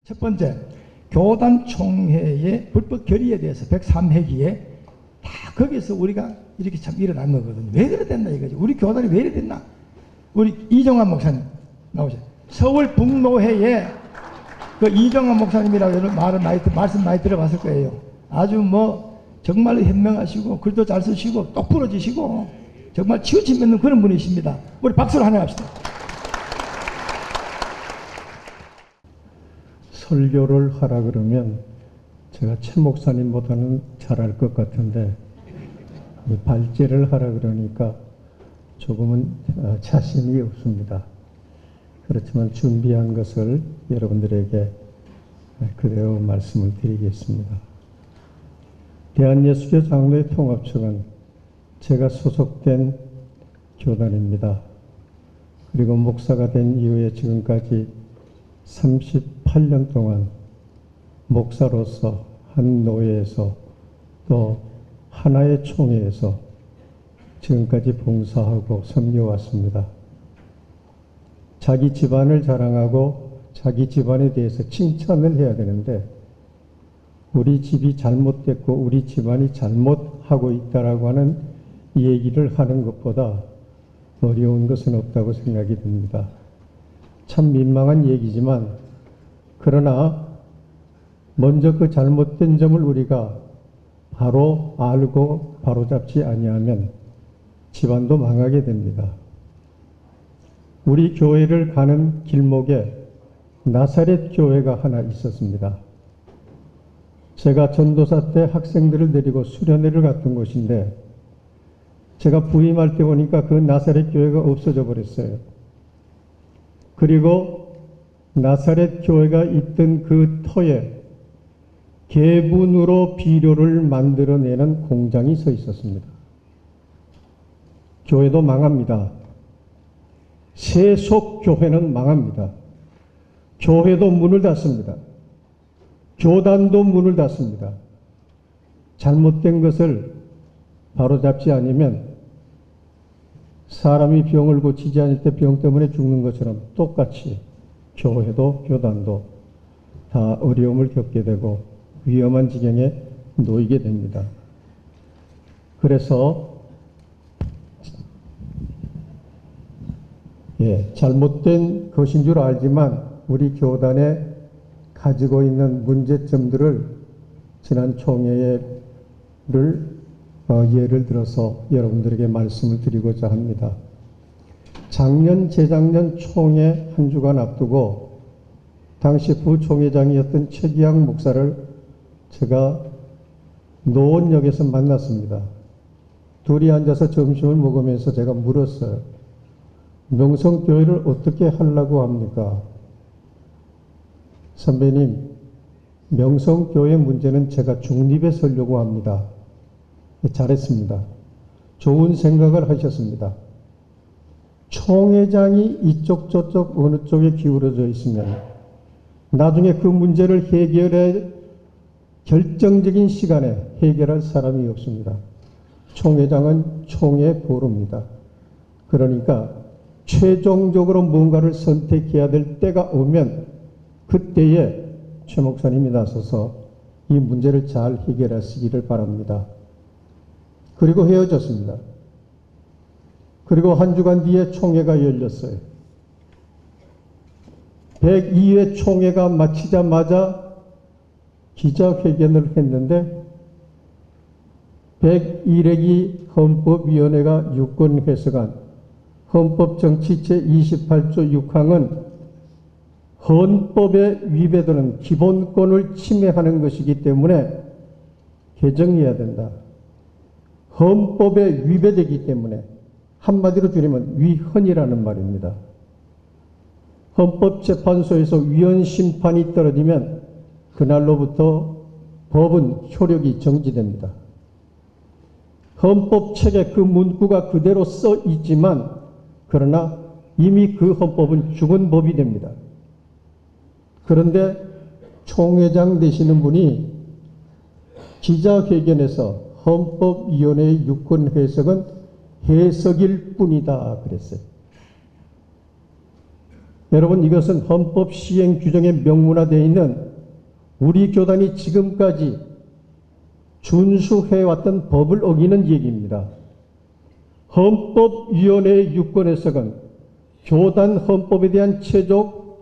첫 번째, 교단 총회의 불법 결의에 대해서 103회기에 다 거기서 우리가 이렇게 참 일어난 거거든요. 왜 그래 됐나 이거지. 우리 교단이 왜 이래 됐나. 우리 이정환 목사님 나오세요. 서울 북노회에 그 이정환 목사님이라고 말씀 많이 들어봤을 거예요. 아주 정말 현명하시고 글도 잘 쓰시고 똑 부러지시고 정말 치우침 있는 그런 분이십니다. 우리 박수로 환영합시다. 설교를 하라 그러면 제가 최 목사님보다는 잘할 것 같은데 발제를 하라 그러니까 조금은 자신이 없습니다. 그렇지만 준비한 것을 여러분들에게 그대로 말씀을 드리겠습니다. 대한예수교 장로회 통합청은 제가 소속된 교단입니다. 그리고 목사가 된 이후에 지금까지 38년 동안 목사로서 한 노예에서 또 하나의 총회에서 지금까지 봉사하고 섬겨왔습니다. 자기 집안을 자랑하고 자기 집안에 대해서 칭찬을 해야 되는데 우리 집이 잘못됐고 우리 집안이 잘못하고 있다라고 하는 얘기를 하는 것보다 어려운 것은 없다고 생각이 듭니다. 참 민망한 얘기지만 그러나 먼저 그 잘못된 점을 우리가 바로 알고 바로잡지 아니하면 집안도 망하게 됩니다. 우리 교회를 가는 길목에 나사렛 교회가 하나 있었습니다. 제가 전도사 때 학생들을 데리고 수련회를 갔던 곳인데 제가 부임할 때 보니까 그 나사렛 교회가 없어져 버렸어요. 그리고 나사렛 교회가 있던 그 터에 개분으로 비료를 만들어내는 공장이 서 있었습니다. 교회도 망합니다. 세속교회는 망합니다. 교회도 문을 닫습니다. 교단도 문을 닫습니다. 잘못된 것을 바로잡지 않으면 사람이 병을 고치지 않을 때 병 때문에 죽는 것처럼 똑같이 교회도 교단도 다 어려움을 겪게 되고 위험한 지경에 놓이게 됩니다. 그래서 잘못된 것인 줄 알지만 우리 교단에 가지고 있는 문제점들을 지난 총회를 예를 들어서 여러분들에게 말씀을 드리고자 합니다. 작년, 재작년 총회 한 주간 앞두고 당시 부총회장이었던 최기양 목사를 제가 노원역에서 만났습니다. 둘이 앉아서 점심을 먹으면서 제가 물었어요. 명성교회를 어떻게 하려고 합니까? 선배님, 명성교회 문제는 제가 중립에 서려고 합니다. 잘했습니다. 좋은 생각을 하셨습니다. 총회장이 이쪽 저쪽 어느 쪽에 기울어져 있으면 나중에 그 문제를 해결해 결정적인 시간에 해결할 사람이 없습니다. 총회장은 총회 보루입니다. 그러니까 최종적으로 뭔가를 선택해야 될 때가 오면 그때에 최 목사님이 나서서 이 문제를 잘 해결하시기를 바랍니다. 그리고 헤어졌습니다. 그리고 한 주간 뒤에 총회가 열렸어요. 102회 총회가 마치자마자 기자회견을 했는데 101회기 헌법위원회가 유권 해석안 헌법정치 제28조 6항은 헌법에 위배되는 기본권을 침해하는 것이기 때문에 개정해야 된다. 헌법에 위배되기 때문에 한마디로 줄이면 위헌이라는 말입니다. 헌법재판소에서 위헌 심판이 떨어지면 그날로부터 법은 효력이 정지됩니다. 헌법책에 그 문구가 그대로 써 있지만 그러나 이미 그 헌법은 죽은 법이 됩니다. 그런데 총회장 되시는 분이 기자회견에서 헌법위원회의 유권 해석은 해석일 뿐이다 그랬어요. 여러분, 이것은 헌법 시행 규정에 명문화되어 있는 우리 교단이 지금까지 준수해왔던 법을 어기는 얘기입니다. 헌법위원회의 유권 해석은 교단 헌법에 대한 최종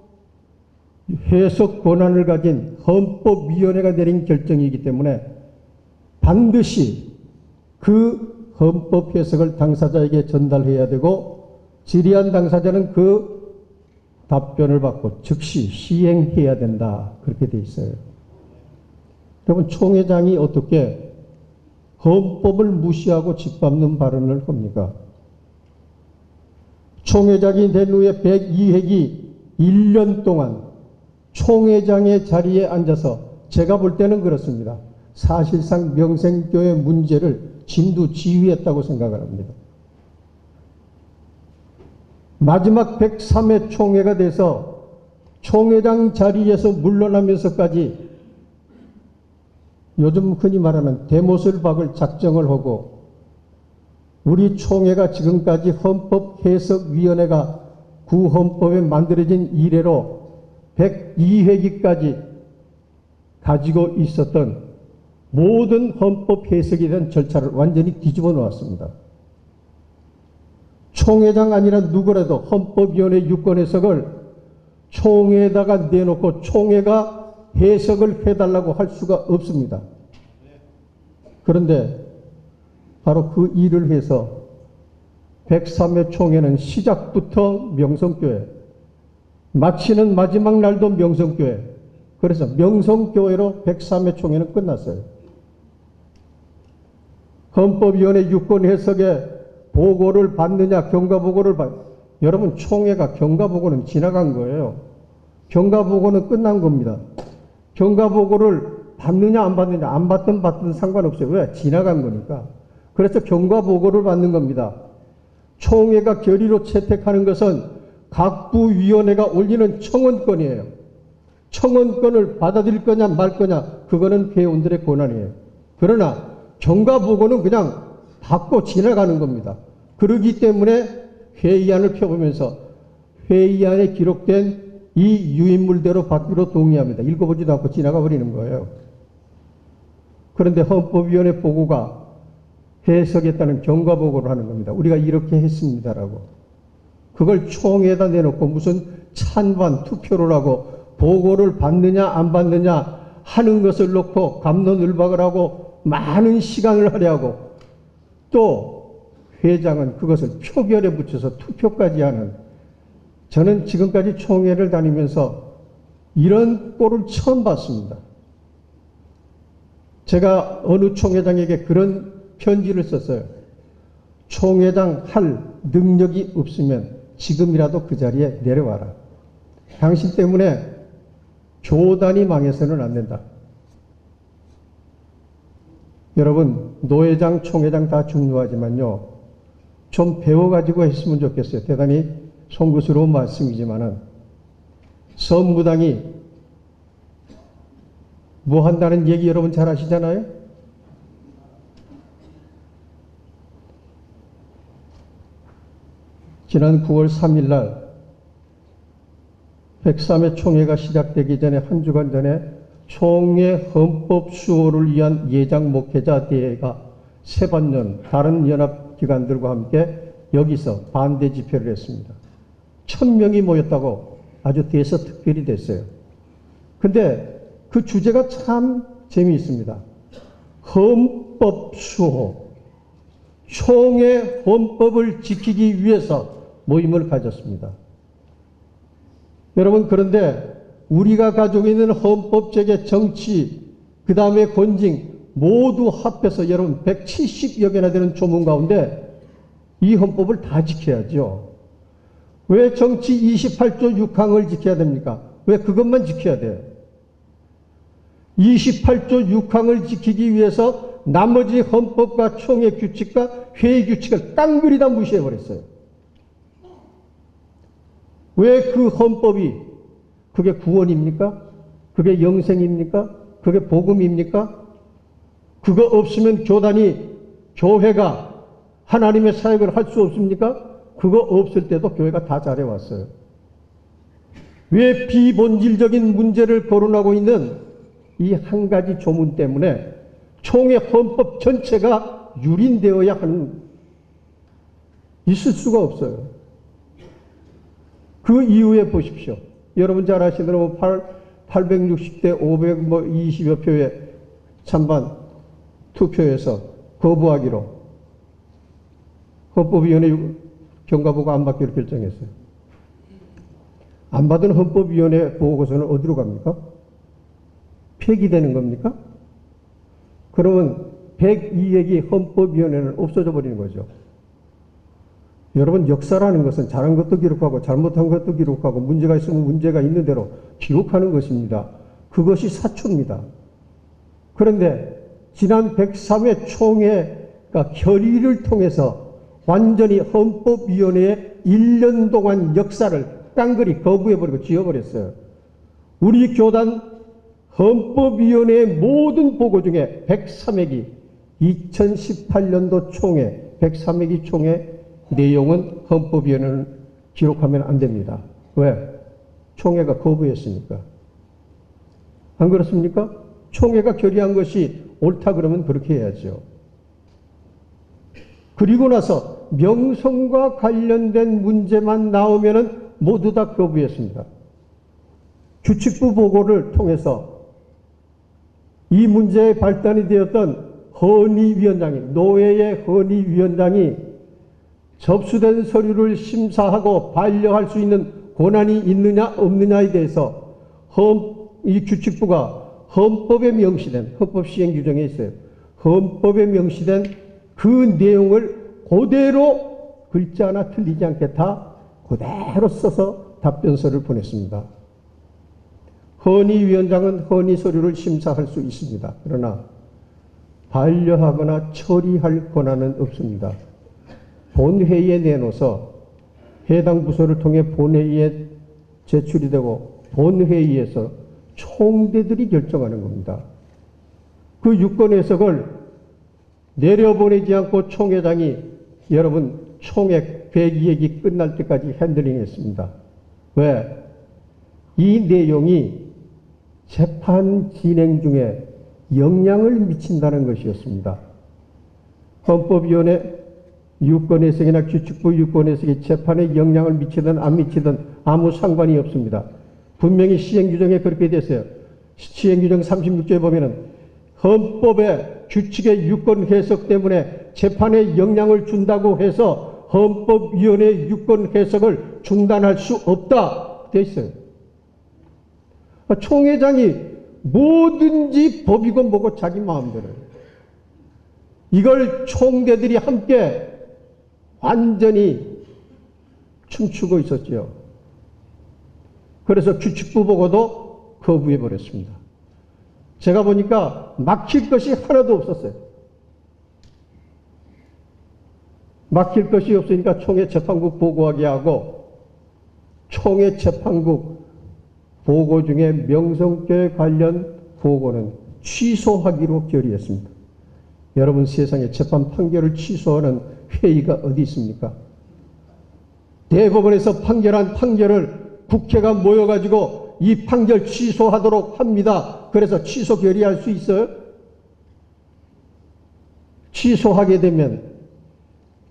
해석 권한을 가진 헌법위원회가 내린 결정이기 때문에 반드시 그 헌법 해석을 당사자에게 전달해야 되고, 질의한 당사자는 그 답변을 받고 즉시 시행해야 된다. 그렇게 돼 있어요. 여러분, 총회장이 어떻게 헌법을 무시하고 짓밟는 발언을 합니까? 총회장이 된 후에 102회기 1년 동안 총회장의 자리에 앉아서 제가 볼 때는 그렇습니다. 사실상 명생교회 문제를 진두지휘했다고 생각을 합니다. 마지막 103회 총회가 돼서 총회장 자리에서 물러나면서까지 요즘 흔히 말하는 대못을 박을 작정을 하고, 우리 총회가 지금까지 헌법해석위원회가 구헌법에 만들어진 이래로 102회기까지 가지고 있었던 모든 헌법 해석에 대한 절차를 완전히 뒤집어 놓았습니다. 총회장 아니라 누구라도 헌법위원회 유권 해석을 총회에다가 내놓고 총회가 해석을 해달라고 할 수가 없습니다. 그런데 바로 그 일을 해서 103회 총회는 시작부터 명성교회, 마치는 마지막 날도 명성교회, 그래서 명성교회로 103회 총회는 끝났어요. 헌법위원회 유권 해석에 보고를 받느냐, 경과보고를 여러분, 총회가 경과보고는 지나간 거예요. 경과보고는 끝난 겁니다. 경과보고를 받느냐 안 받느냐, 안 받든 상관없어요. 왜? 지나간 거니까. 그래서 경과보고를 받는 겁니다. 총회가 결의로 채택하는 것은 각부위원회가 올리는 청원권이에요. 청원권을 받아들일 거냐 말 거냐, 그거는 회원들의 권한이에요. 그러나 경과보고는 그냥 받고 지나가는 겁니다. 그러기 때문에 회의안을 펴보면서 회의안에 기록된 이 유인물대로 받기로 동의합니다. 읽어보지도 않고 지나가 버리는 거예요. 그런데 헌법위원회 보고가 해석했다는 경과보고를 하는 겁니다. 우리가 이렇게 했습니다라고. 그걸 총회에다 내놓고 무슨 찬반 투표를 하고 보고를 받느냐 안 받느냐 하는 것을 놓고 갑론을박을 하고 많은 시간을 할애하고, 또 회장은 그것을 표결에 붙여서 투표까지 하는, 저는 지금까지 총회를 다니면서 이런 꼴을 처음 봤습니다. 제가 어느 총회장에게 그런 편지를 썼어요. 총회장 할 능력이 없으면 지금이라도 그 자리에 내려와라. 당신 때문에 교단이 망해서는 안 된다. 여러분, 노회장, 총회장 다 중요하지만요, 좀 배워가지고 했으면 좋겠어요. 대단히 송구스러운 말씀이지만은, 선무당이 뭐 한다는 얘기 여러분 잘 아시잖아요? 지난 9월 3일 날 103회 총회가 시작되기 전에 한 주간 전에 총회 헌법 수호를 위한 예장 목회자 대회가 세반년 다른 연합기관들과 함께 여기서 반대 집회를 했습니다. 1000명이 모였다고 아주 대서특별히 됐어요. 근데 그 주제가 참 재미있습니다. 헌법 수호. 총회 헌법을 지키기 위해서 모임을 가졌습니다. 여러분, 그런데 우리가 가지고 있는 헌법제계 정치, 그 다음에 권징 모두 합해서 여러분 170여 개나 되는 조문 가운데 이 헌법을 다 지켜야죠. 왜 정치 28조 6항을 지켜야 됩니까? 왜 그것만 지켜야 돼요? 28조 6항을 지키기 위해서 나머지 헌법과 총회 규칙과 회의 규칙을 깡그리 다 무시해버렸어요. 왜 그 헌법이, 그게 구원입니까? 그게 영생입니까? 그게 복음입니까? 그거 없으면 교단이, 교회가 하나님의 사역을 할 수 없습니까? 그거 없을 때도 교회가 다 잘해왔어요. 왜 비본질적인 문제를 거론하고 있는 이 한 가지 조문 때문에 총회 헌법 전체가 유린되어야 하는, 있을 수가 없어요. 그 이후에 보십시오. 여러분 잘 아시는 대로 860대 520여 표의 찬반 투표에서 거부하기로 헌법위원회 경과보고 안 받기로 결정했어요. 안 받은 헌법위원회 보고서는 어디로 갑니까? 폐기되는 겁니까? 그러면 102역이 헌법위원회는 없어져 버리는 거죠. 여러분, 역사라는 것은 잘한 것도 기록하고 잘못한 것도 기록하고 문제가 있으면 문제가 있는 대로 기록하는 것입니다. 그것이 사초입니다. 그런데 지난 103회 총회가 결의를 통해서 완전히 헌법위원회의 1년 동안 역사를 깡그리 거부해버리고 지워버렸어요. 우리 교단 헌법위원회의 모든 보고 중에 103회기 2018년도 총회 103회기 총회 내용은 헌법위원회는 기록하면 안 됩니다. 왜? 총회가 거부했으니까. 안 그렇습니까? 총회가 결의한 것이 옳다 그러면 그렇게 해야죠. 그리고 나서 명성과 관련된 문제만 나오면은 모두 다 거부했습니다. 규칙부 보고를 통해서 이 문제에 발단이 되었던 헌의위원장이, 노회의 헌의위원장이 접수된 서류를 심사하고 반려할 수 있는 권한이 있느냐 없느냐에 대해서 이 규칙부가 헌법에 명시된, 헌법 시행 규정에 있어요. 헌법에 명시된 그 내용을 그대로 글자 하나 틀리지 않게 다 그대로 써서 답변서를 보냈습니다. 헌의위원장은 헌의 서류를 심사할 수 있습니다. 그러나 반려하거나 처리할 권한은 없습니다. 본회의에 내놓아서 해당 부서를 통해 본회의에 제출이 되고 본회의에서 총대들이 결정하는 겁니다. 그 유권 해석을 내려보내지 않고 총회장이 여러분 총회 102역이 끝날 때까지 핸들링했습니다. 왜? 이 내용이 재판 진행 중에 영향을 미친다는 것이었습니다. 헌법위원회 유권 해석이나 규칙부 유권 해석이 재판에 영향을 미치든 안 미치든 아무 상관이 없습니다. 분명히 시행규정에 그렇게 됐어요. 시행규정 36조에 보면은 헌법의 규칙의 유권 해석 때문에 재판에 영향을 준다고 해서 헌법위원회 유권 해석을 중단할 수 없다 돼 있어요. 총회장이 뭐든지 법이고 뭐고 자기 마음대로 이걸 총대들이 함께 완전히 춤추고 있었죠. 그래서 규칙부 보고도 거부해버렸습니다. 제가 보니까 막힐 것이 하나도 없었어요. 막힐 것이 없으니까 총회 재판국 보고하게 하고 총회 재판국 보고 중에 명성죄 관련 보고는 취소하기로 결의했습니다. 여러분, 세상에 재판 판결을 취소하는 회의가 어디 있습니까? 대법원에서 판결한 판결을 국회가 모여가지고 이 판결 취소하도록 합니다. 그래서 취소 결의할 수 있어요? 취소하게 되면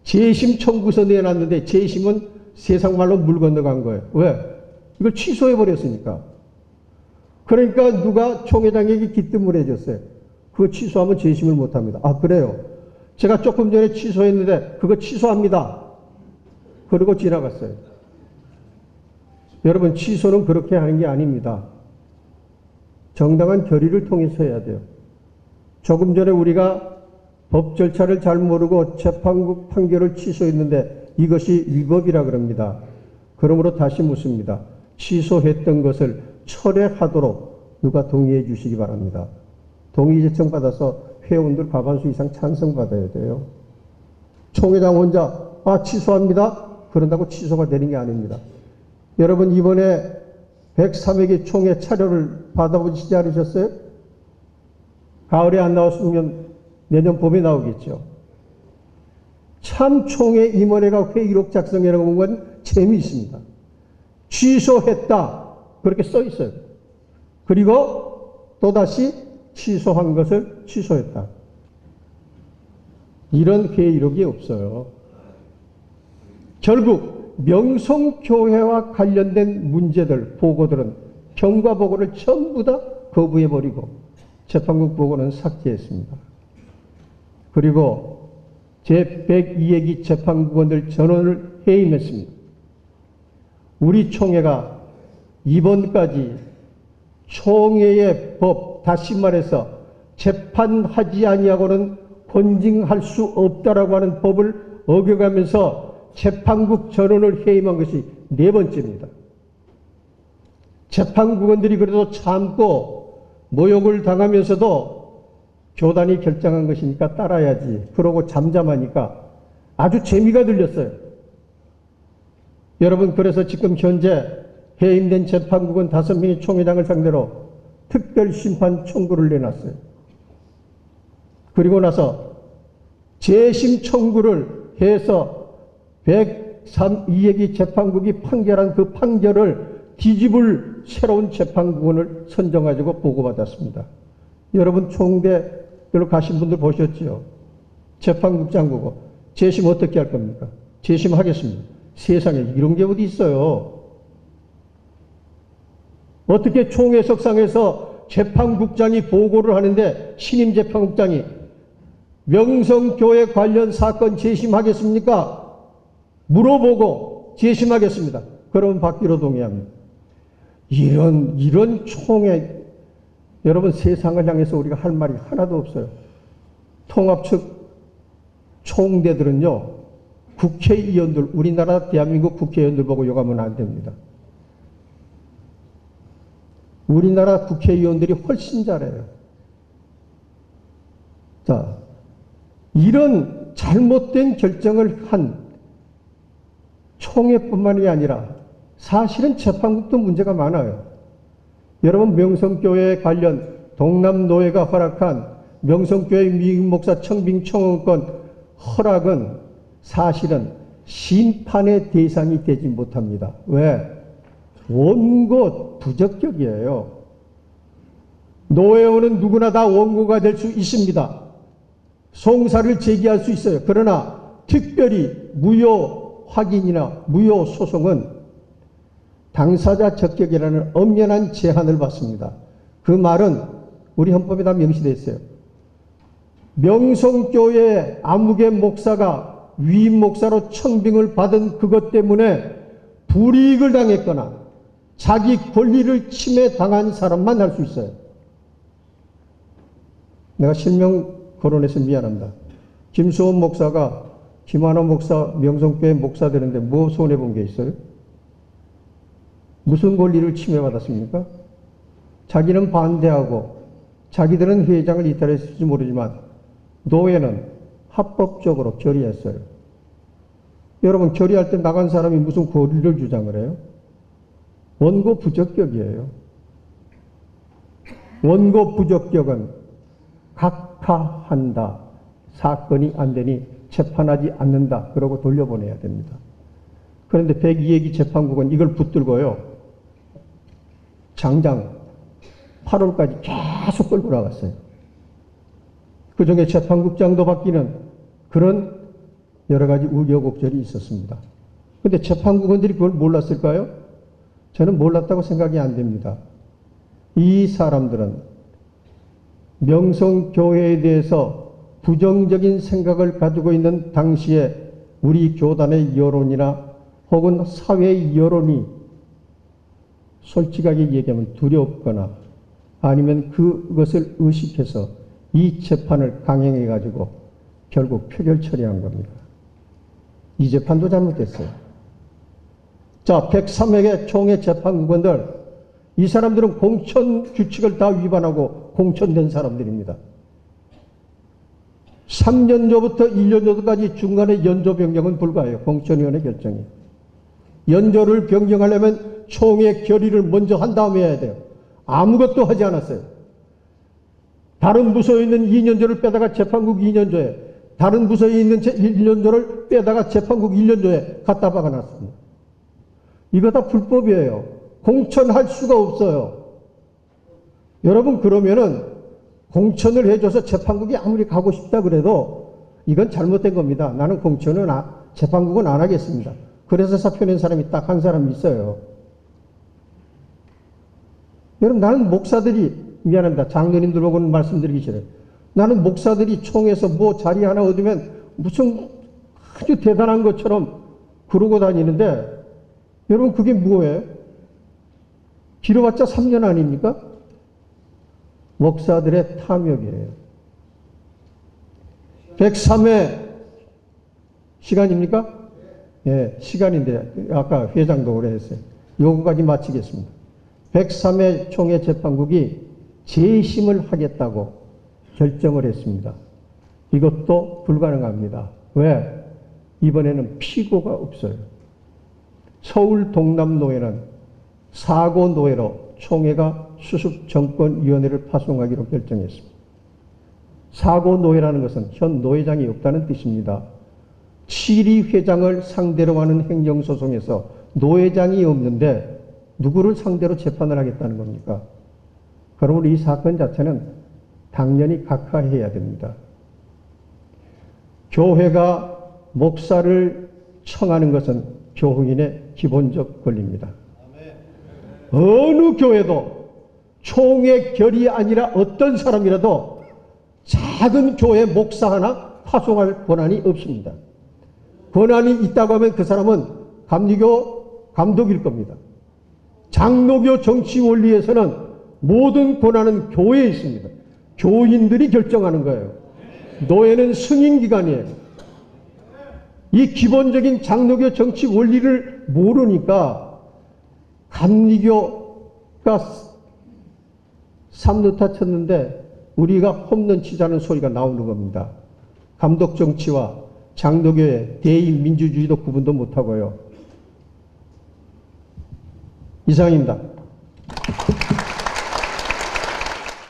재심 청구서 내놨는데 재심은 세상 말로 물 건너간 거예요. 왜? 이걸 취소해버렸으니까. 그러니까 누가 총회장에게 기뜸을 해줬어요. 그거 취소하면 재심을 못합니다. 아, 그래요? 제가 조금 전에 취소했는데 그거 취소합니다. 그러고 지나갔어요. 여러분, 취소는 그렇게 하는 게 아닙니다. 정당한 결의를 통해서 해야 돼요. 조금 전에 우리가 법 절차를 잘 모르고 재판국 판결을 취소했는데 이것이 위법이라 그럽니다. 그러므로 다시 묻습니다. 취소했던 것을 철회하도록 누가 동의해 주시기 바랍니다. 동의 제청 받아서 회원들 과반수 이상 찬성받아야 돼요. 총회장 혼자 취소합니다. 그런다고 취소가 되는 게 아닙니다. 여러분, 이번에 103회기 총회 차료를 받아보시지 않으셨어요? 가을에 안 나왔으면 내년 봄에 나오겠죠. 참 총회 임원회가 회의록 작성해놓은 건 재미있습니다. 취소했다. 그렇게 써 있어요. 그리고 또다시 취소한 것을 취소했다. 이런 회의록이 없어요. 결국 명성교회와 관련된 문제들, 보고들은 경과 보고를 전부 다 거부해버리고 재판국 보고는 삭제했습니다. 그리고 제102회기 재판국원들 전원을 해임했습니다. 우리 총회가 이번까지 총회의 법, 다시 말해서 재판하지 아니하고는 권징할 수 없다라고 하는 법을 어겨가면서 재판국 전원을 해임한 것이 4번째입니다. 재판국원들이 그래도 참고 모욕을 당하면서도 교단이 결정한 것이니까 따라야지. 그러고 잠잠하니까 아주 재미가 들렸어요. 여러분, 그래서 지금 현재 해임된 재판국은 5명의 총회장을 상대로 특별심판 청구를 내놨어요. 그리고 나서 재심 청구를 해서 102회기 재판국이 판결한 그 판결을 뒤집을 새로운 재판국원을 선정가지고 보고받았습니다. 여러분, 총대로 가신 분들 보셨죠? 재판국장 보고 재심 어떻게 할 겁니까? 재심하겠습니다. 세상에 이런 게 어디 있어요? 어떻게 총회석상에서 재판국장이 보고를 하는데 신임 재판국장이 명성교회 관련 사건 재심하겠습니까? 물어보고 재심하겠습니다. 그러면 받기로 동의합니다. 이런 총회, 여러분, 세상을 향해서 우리가 할 말이 하나도 없어요. 통합 측 총대들은요, 국회의원들, 우리나라 대한민국 국회의원들 보고 욕하면 안 됩니다. 우리나라 국회의원들이 훨씬 잘해요. 자, 이런 잘못된 결정을 한 총회뿐만이 아니라 사실은 재판국도 문제가 많아요. 여러분, 명성교회 관련 동남노회가 허락한 명성교회 미국목사 청빙청원권 허락은 사실은 심판의 대상이 되지 못합니다. 왜? 원고 부적격이에요. 노회원은 누구나 다 원고가 될 수 있습니다. 송사를 제기할 수 있어요. 그러나 특별히 무효 확인이나 무효 소송은 당사자 적격이라는 엄연한 제한을 받습니다. 그 말은 우리 헌법에 다 명시되어 있어요. 명성교회 아무개 목사가 위임 목사로 청빙을 받은 그것 때문에 불이익을 당했거나 자기 권리를 침해당한 사람만 할 수 있어요. 내가 실명 거론해서 미안합니다. 김수원 목사가 김한호 목사 명성교회 목사 되는데 뭐 손해본 게 있어요? 무슨 권리를 침해받았습니까? 자기는 반대하고 자기들은 회장을 이탈했을지 모르지만 노회는 합법적으로 결의했어요. 여러분, 결의할 때 나간 사람이 무슨 권리를 주장을 해요? 원고 부적격이에요. 원고 부적격은 각하한다. 사건이 안 되니 재판하지 않는다. 그러고 돌려보내야 됩니다. 그런데 102회기 재판국은 이걸 붙들고요, 장장 8월까지 계속 끌고 나갔어요. 그 중에 재판국장도 바뀌는 그런 여러 가지 우여곡절이 있었습니다. 그런데 재판국원들이 그걸 몰랐을까요? 저는 몰랐다고 생각이 안 됩니다. 이 사람들은 명성교회에 대해서 부정적인 생각을 가지고 있는 당시에 우리 교단의 여론이나 혹은 사회의 여론이 솔직하게 얘기하면 두렵거나 아니면 그것을 의식해서 이 재판을 강행해 가지고 결국 표결 처리한 겁니다. 이 재판도 잘못됐어요. 자, 103회의 총회 재판국원들, 이 사람들은 공천 규칙을 다 위반하고 공천된 사람들입니다. 3년 전부터 1년 전까지 중간에 연조 변경은 불가해요. 공천위원회 결정이. 연조를 변경하려면 총회 결의를 먼저 한 다음에 해야 돼요. 아무것도 하지 않았어요. 다른 부서에 있는 2년조를 빼다가 재판국 2년조에, 다른 부서에 있는 1년조를 빼다가 재판국 1년조에 갖다 박아놨습니다. 이거 다 불법이에요. 공천할 수가 없어요. 여러분, 그러면은 공천을 해줘서 재판국이 아무리 가고 싶다 그래도 이건 잘못된 겁니다. 나는 공천은 재판국은 안 하겠습니다. 그래서 사표 낸 사람이 딱 한 사람 있어요. 여러분, 나는 목사들이, 미안합니다. 장로님들 보고는 말씀드리기 싫어요. 나는 목사들이 총에서 뭐 자리 하나 얻으면 무슨 아주 대단한 것처럼 그러고 다니는데, 여러분, 그게 뭐예요? 길어봤자 3년 아닙니까? 목사들의 탐욕이에요. 103회 시간입니까? 예, 시간인데, 아까 회장도 오래 했어요. 요거까지 마치겠습니다. 103회 총회 재판국이 재심을 하겠다고 결정을 했습니다. 이것도 불가능합니다. 왜? 이번에는 피고가 없어요. 서울 동남노회는 사고노회로 총회가 수습정권위원회를 파송하기로 결정했습니다. 사고노회라는 것은 현 노회장이 없다는 뜻입니다. 7위 회장을 상대로 하는 행정소송에서 노회장이 없는데 누구를 상대로 재판을 하겠다는 겁니까? 그러므로 이 사건 자체는 당연히 각하해야 됩니다. 교회가 목사를 청하는 것은 교인의 기본적 권리입니다. 어느 교회도 총회 결의 아니라 어떤 사람이라도 작은 교회 목사 하나 파송할 권한이 없습니다. 권한이 있다고 하면 그 사람은 감리교 감독일 겁니다. 장로교 정치 원리에서는 모든 권한은 교회에 있습니다. 교인들이 결정하는 거예요. 노예는 승인기관이에요. 이 기본적인 장로교 정치 원리를 모르니까 감리교가 3루타 쳤는데 우리가 홈런 치자는 소리가 나오는 겁니다. 감독 정치와 장로교의 대의 민주주의도 구분도 못하고요. 이상입니다.